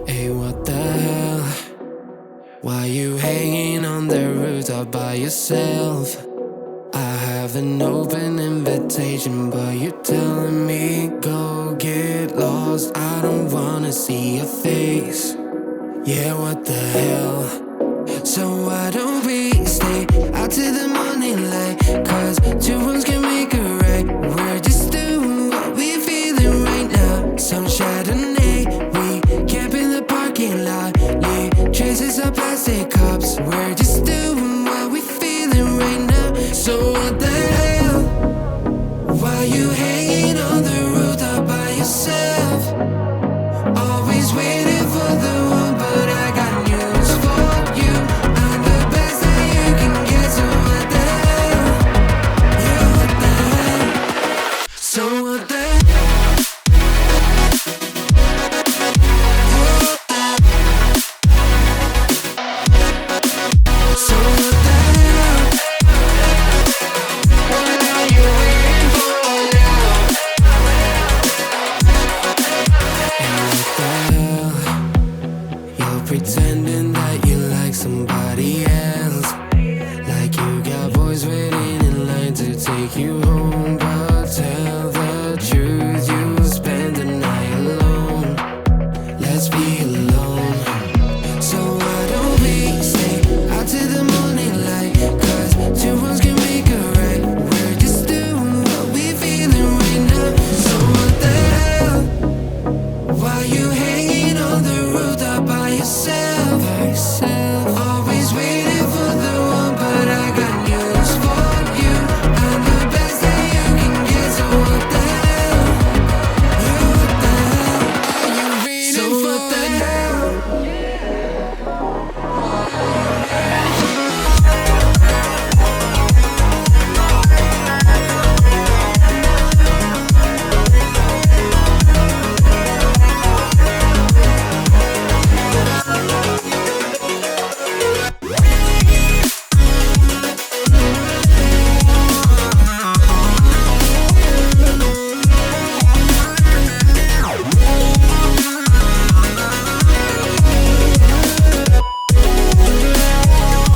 Hey, what the hell? Why you hanging on the rooftop by yourself? I have an open invitation, but you're telling me go get lost. I don't wanna see your face. Yeah, what the hell? So why don't we stay out till the morning light? Cause two wrongs can make a right. We're just doing what we're feeling right now. Some Chardonnay, we camp in the parking lot. Leave traces of plastic cars.